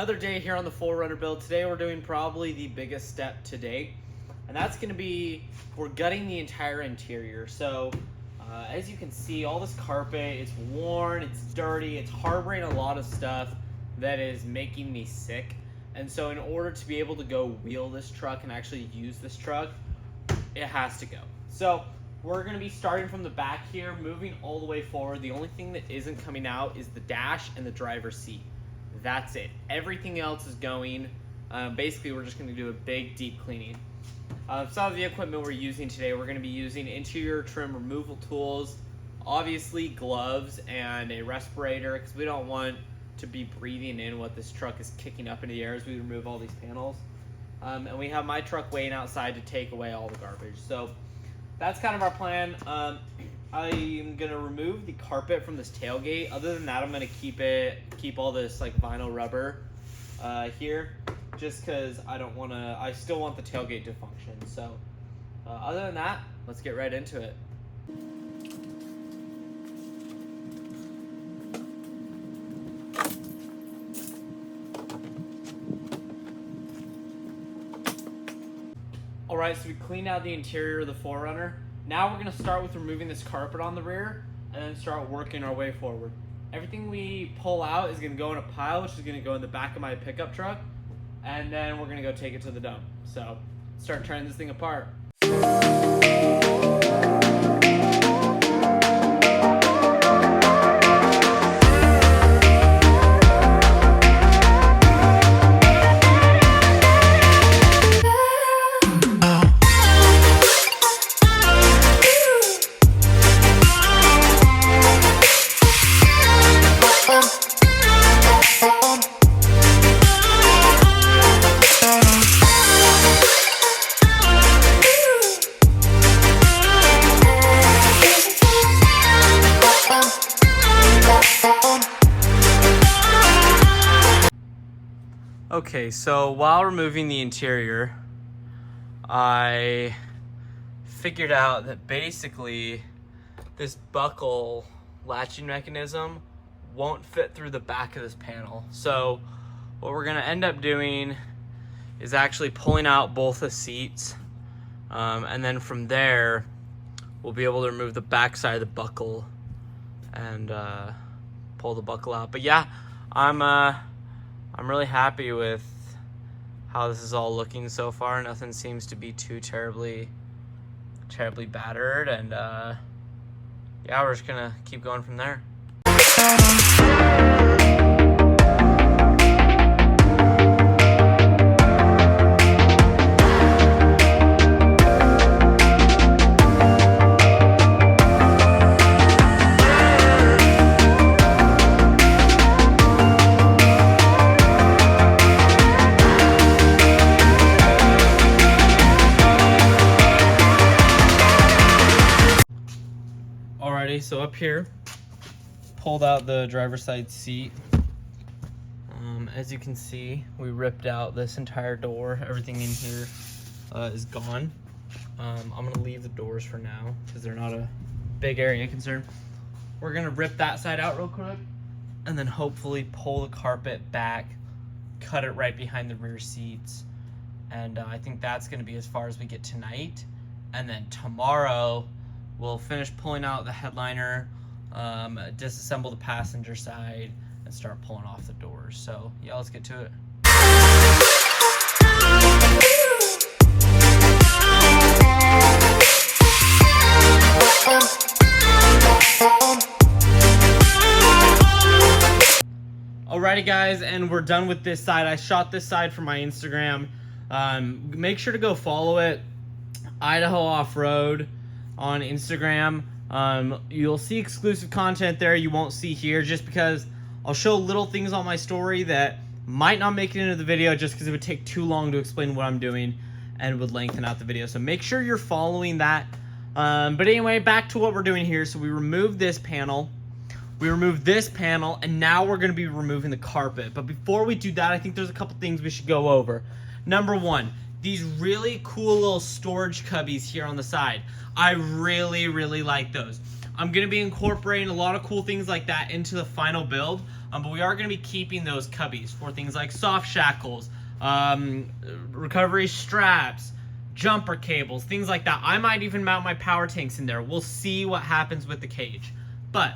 Another day here on the 4Runner build. Today we're doing probably the biggest step to date, and that's going to be we're gutting the entire interior. So as you can see, all this carpet, it's worn, it's dirty, it's harboring a lot of stuff that is making me sick. And so in order to be able to go wheel this truck and actually use this truck, it has to go. So we're going to be starting from the back here, moving all the way forward. The only thing that isn't coming out is the dash and the driver's seat. That's it. Everything else is going. Basically, we're just going to do a big, deep cleaning. Some of the equipment we're using today, we're going to be using interior trim removal tools, obviously gloves and a respirator, because we don't want to be breathing in what this truck is kicking up into the air as we remove all these panels. And we have my truck waiting outside to take away all the garbage. So that's kind of our plan. I'm gonna remove the carpet from this tailgate. Other than that, I'm gonna keep all this like vinyl rubber here, just because I still want the tailgate to function. So other than that, let's get right into it. Alright, so we cleaned out the interior of the 4Runner. Now we're going to start with removing this carpet on the rear and then start working our way forward. Everything we pull out is going to go in a pile, which is going to go in the back of my pickup truck, and then we're going to go take it to the dump. So start tearing this thing apart. Okay, so while removing the interior, I figured out that basically this buckle latching mechanism won't fit through the back of this panel. So what we're gonna end up doing is actually pulling out both the seats, and then from there we'll be able to remove the back side of the buckle and pull the buckle out. But yeah, I'm really happy with how this is all looking so far. Nothing seems to be too terribly battered, and yeah, we're just gonna keep going from there. So up here, pulled out the driver's side seat. As you can see, we ripped out this entire door. Everything in here is gone. I'm gonna leave the doors for now because they're not a big area concern. We're gonna rip that side out real quick and then hopefully pull the carpet back, cut it right behind the rear seats. And I think that's gonna be as far as we get tonight. And then tomorrow, we'll finish pulling out the headliner, disassemble the passenger side, and start pulling off the doors. So yeah, let's get to it. Alrighty guys, and we're done with this side. I shot this side for my Instagram. Make sure to go follow it, Idaho Off-Road on Instagram. You'll see exclusive content there you won't see here, just because I'll show little things on my story that might not make it into the video just because it would take too long to explain what I'm doing and would lengthen out the video. So make sure you're following that. But anyway, back to what we're doing here. So we removed this panel, and now we're going to be removing the carpet. But before we do that, I think there's a couple things we should go over. Number one, these really cool little storage cubbies here on the side. I really like those. I'm going to be incorporating a lot of cool things like that into the final build, but we are going to be keeping those cubbies for things like soft shackles, recovery straps, jumper cables, things like that. I might even mount my power tanks in there. We'll see what happens with the cage. But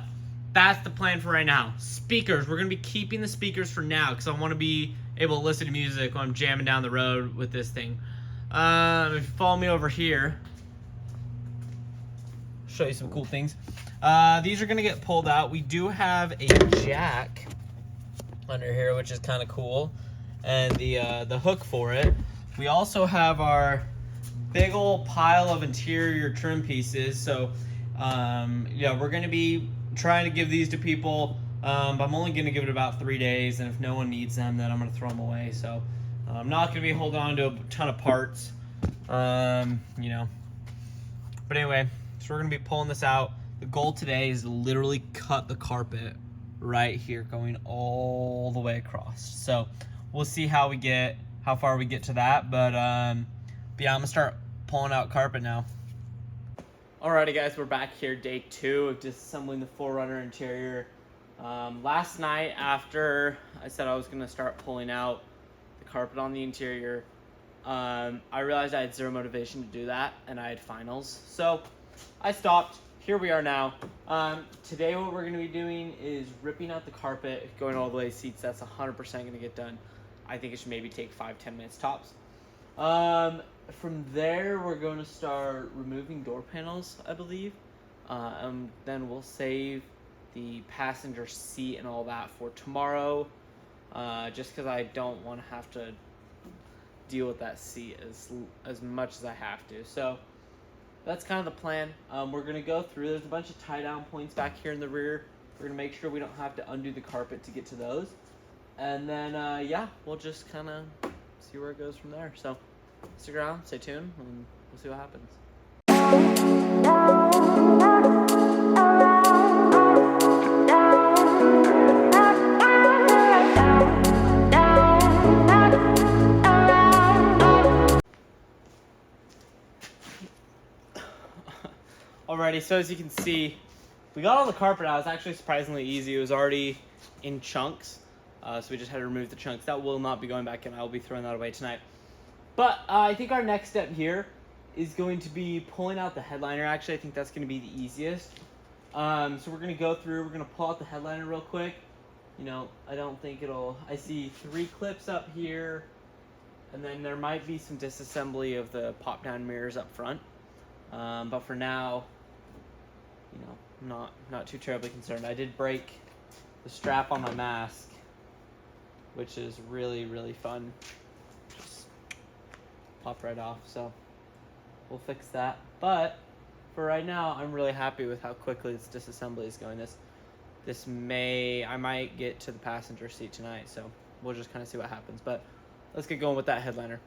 that's the plan for right now. Speakers, we're going to be keeping the speakers for now because I want to be able to listen to music when I'm jamming down the road with this thing. If you follow me over here, I'll show you some cool things. These are going to get pulled out. We do have a jack under here, which is kind of cool, and the hook for it. We also have our big old pile of interior trim pieces. So yeah, we're going to be trying to give these to people. I'm only going to give it about 3 days, and if no one needs them, then I'm going to throw them away. So I'm not going to be holding on to a ton of parts, you know. But anyway, so we're going to be pulling this out. The goal today is to literally cut the carpet right here, going all the way across. So we'll see how far we get to that. But yeah, I'm going to start pulling out carpet now. Alrighty guys, we're back here, day 2 of disassembling the 4Runner interior. Last night, after I said I was going to start pulling out the carpet on the interior, I realized I had zero motivation to do that, and I had finals. So I stopped. Here we are now. Today what we're going to be doing is ripping out the carpet, going all the way to seats. That's 100% going to get done. I think it should maybe take 5-10 minutes tops. From there, we're going to start removing door panels, I believe. Then we'll save the passenger seat and all that for tomorrow, just because I don't want to have to deal with that seat as much as I have to. So that's kind of the plan. We're going to go through. There's a bunch of tie-down points back here in the rear. We're going to make sure we don't have to undo the carpet to get to those. And then, yeah, we'll just kind of see where it goes from there. So stick around, stay tuned, and we'll see what happens. Alrighty, so as you can see, we got all the carpet out. It was actually surprisingly easy. It was already in chunks, so we just had to remove the chunks. That will not be going back in. I will be throwing that away tonight. But I think our next step here is going to be pulling out the headliner. Actually, I think that's going to be the easiest. So we're going to go through. We're going to pull out the headliner real quick. You know, I don't think it'll... I see 3 clips up here, and then there might be some disassembly of the pop-down mirrors up front. But for now, you know, not too terribly concerned. I did break the strap on my mask, which is really, really fun. Just pop right off, so we'll fix that. But for right now, I'm really happy with how quickly this disassembly is going. I might get to the passenger seat tonight, so we'll just kind of see what happens. But let's get going with that headliner.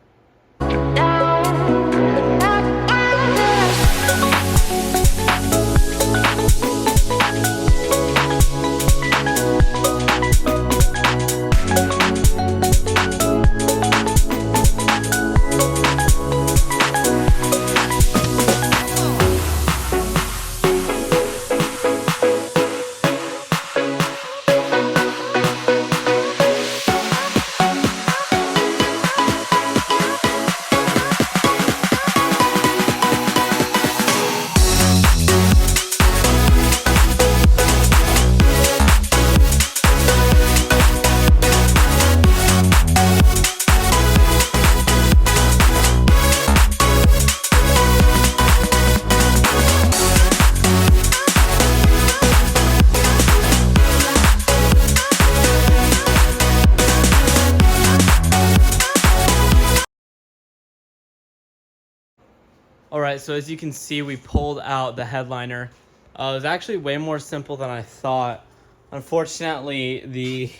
Alright, so as you can see, we pulled out the headliner. It was actually way more simple than I thought. Unfortunately, the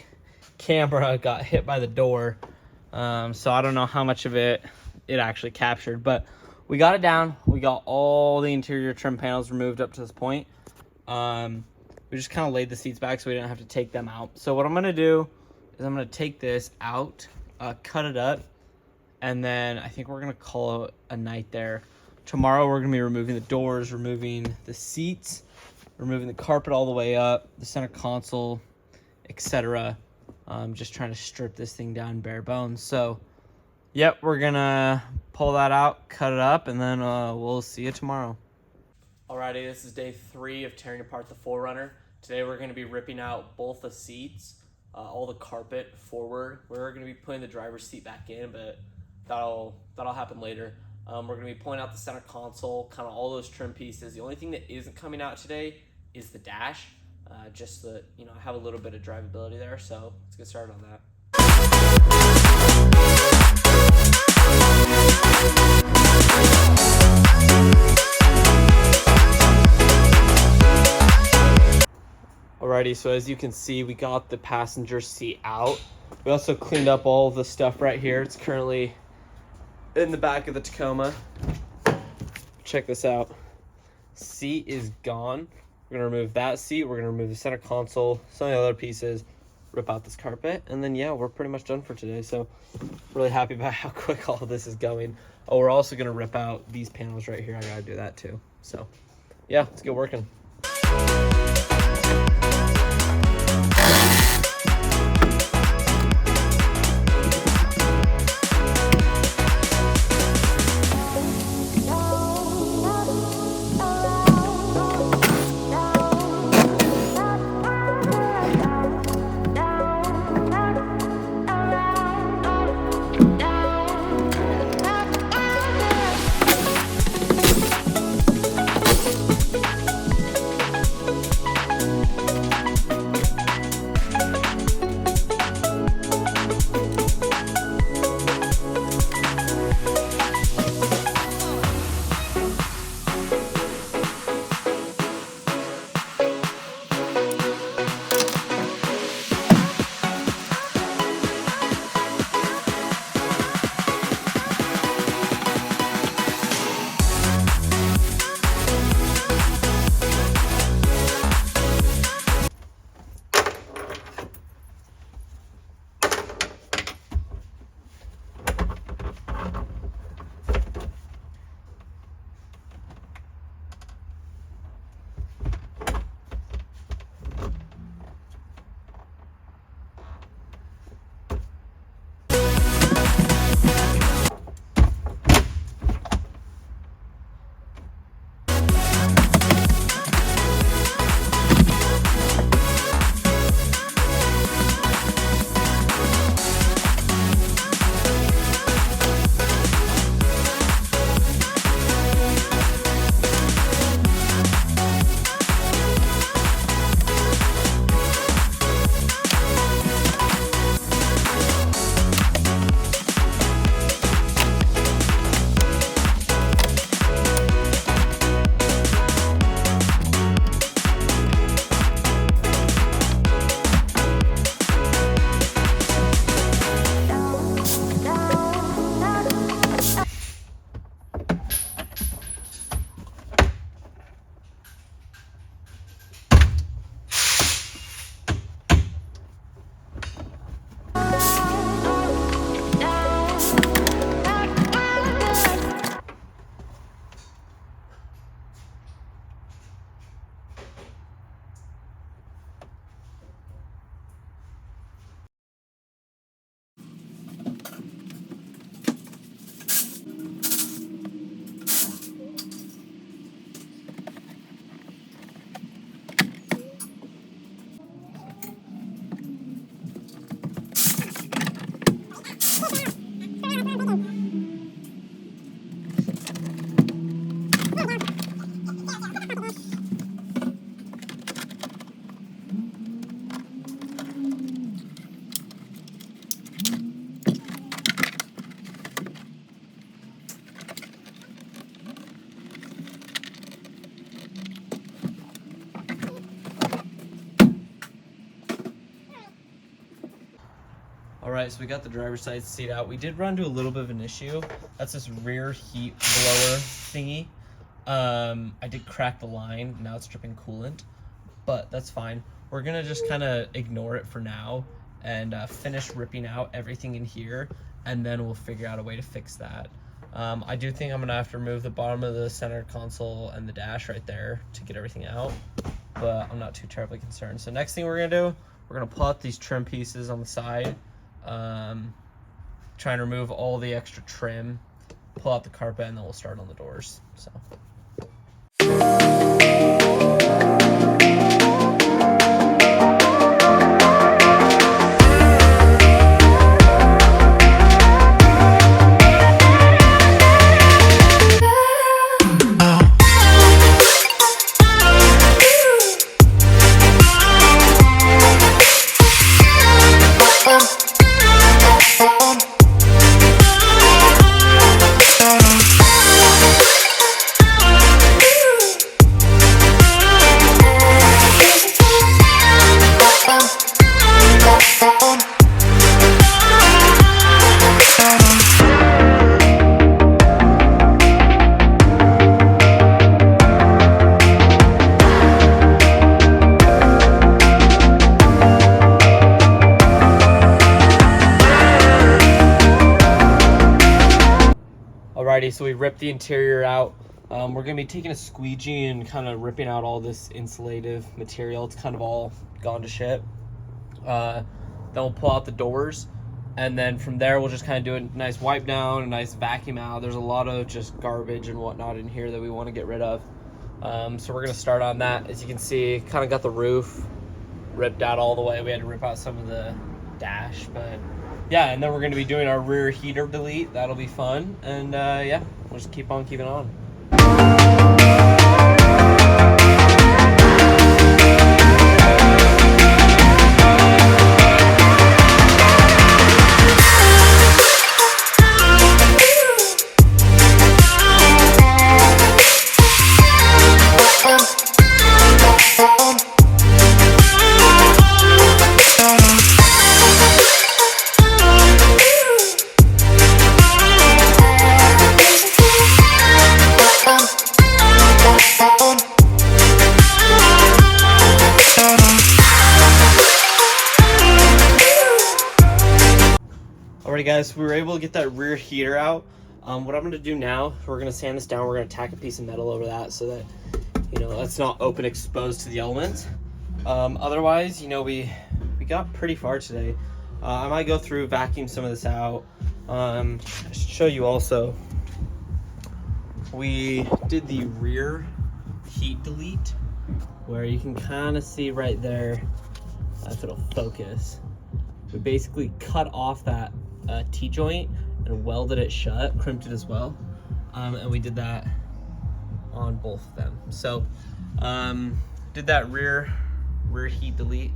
camera got hit by the door, so I don't know how much of it actually captured, but we got it down. We got all the interior trim panels removed up to this point. We just kind of laid the seats back so we didn't have to take them out. So what I'm going to do is I'm going to take this out, cut it up, and then I think we're going to call it a night there. Tomorrow we're going to be removing the doors, removing the seats, removing the carpet all the way up, the center console, etc. Just trying to strip this thing down bare bones. So, yep, we're gonna pull that out, cut it up, and then we'll see you tomorrow. Alrighty, this is day 3 of tearing apart the 4Runner. Today we're going to be ripping out both the seats, all the carpet forward. We're going to be putting the driver's seat back in, but that'll happen later. We're going to be pulling out the center console, kind of all those trim pieces. The only thing that isn't coming out today is the dash, just that, you know, I have a little bit of drivability there, so let's get started on that. Alrighty, so as you can see, we got the passenger seat out. We also cleaned up all of the stuff right here. It's currently in the back of the Tacoma. Check this out. Seat is gone. We're gonna remove that seat. We're gonna remove the center console, some of the other pieces, rip out this carpet, and then yeah, we're pretty much done for today. So really happy about how quick all of this is going. Oh, we're also gonna rip out these panels right here. I gotta do that too. So yeah, let's get working. All right, so we got the driver's side seat out. We did run into a little bit of an issue. That's this rear heat blower thingy. I did crack the line. Now it's dripping coolant, but that's fine. We're gonna just kind of ignore it for now and finish ripping out everything in here, and then we'll figure out a way to fix that. I do think I'm gonna have to remove the bottom of the center console and the dash right there to get everything out. but I'm not too terribly concerned. So next thing we're gonna do, we're gonna pull out these trim pieces on the side, try and remove all the extra trim, pull out the carpet, and then we'll start on the doors. So. Alrighty, so we ripped the interior out. We're gonna be taking a squeegee and kind of ripping out all this insulative material. It's kind of all gone to shit. Then we'll pull out the doors, and then from there we'll just kind of do a nice wipe down, a nice vacuum out. There's a lot of just garbage and whatnot in here that we want to get rid of. So we're gonna start on that. As you can see, kind of got the roof ripped out all the way. We had to rip out some of the dash, but yeah, and then we're going to be doing our rear heater delete. That'll be fun. And yeah, we'll just keep on keeping on. Alrighty guys, we were able to get that rear heater out. What I'm going to do now, we're going to sand this down. We're going to tack a piece of metal over that so that, you know, that's not open, exposed to the elements. Otherwise, you know, we got pretty far today. I might go through, vacuum some of this out. I should show you also, we did the rear heat delete, where you can kind of see right there, if it'll focus. We basically cut off that T-joint and welded it shut, crimped it as well, and we did that on both of them. So did that rear heat delete.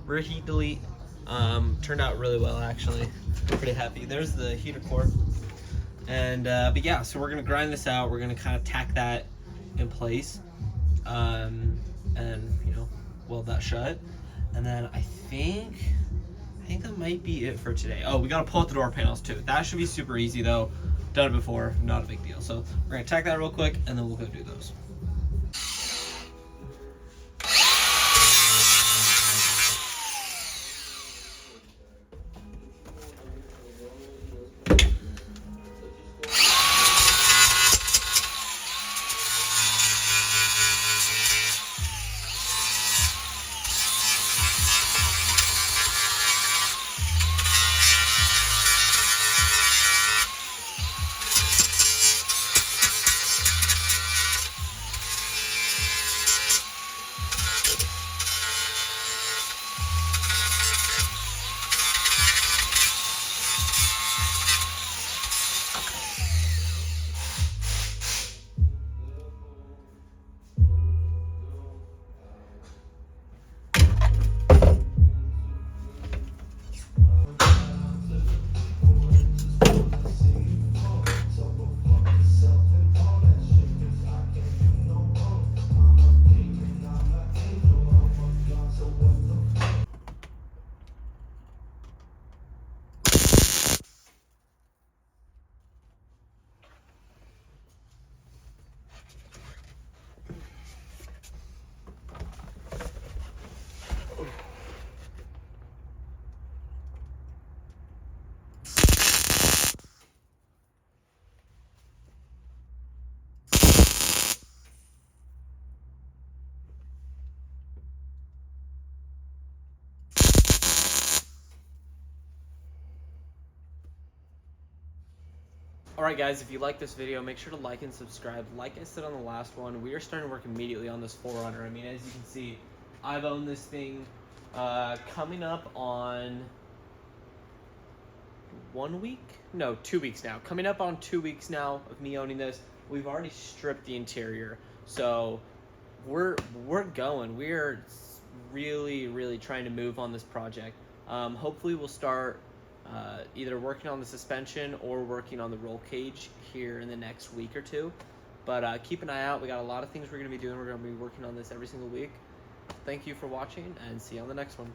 Rear heat delete turned out really well, actually. Pretty happy. There's the heater core, and but yeah, so we're gonna grind this out. We're gonna kind of tack that in place, and you know, weld that shut, and then I think that might be it for today. Oh, we gotta pull out the door panels too. That should be super easy though. Done it before, not a big deal. So we're gonna tack that real quick, and then we'll go do those. Alright guys, if you like this video, make sure to like and subscribe. Like I said on the last one, we are starting to work immediately on this 4Runner. I mean, as you can see, I've owned this thing coming up on 1 week? No, 2 weeks now. Coming up on 2 weeks now of me owning this. We've already stripped the interior. So we're going. We're really trying to move on this project. Hopefully we'll start either working on the suspension or working on the roll cage here in the next week or two. But keep an eye out. We got a lot of things we're going to be doing. We're going to be working on this every single week. Thank you for watching, and see you on the next one.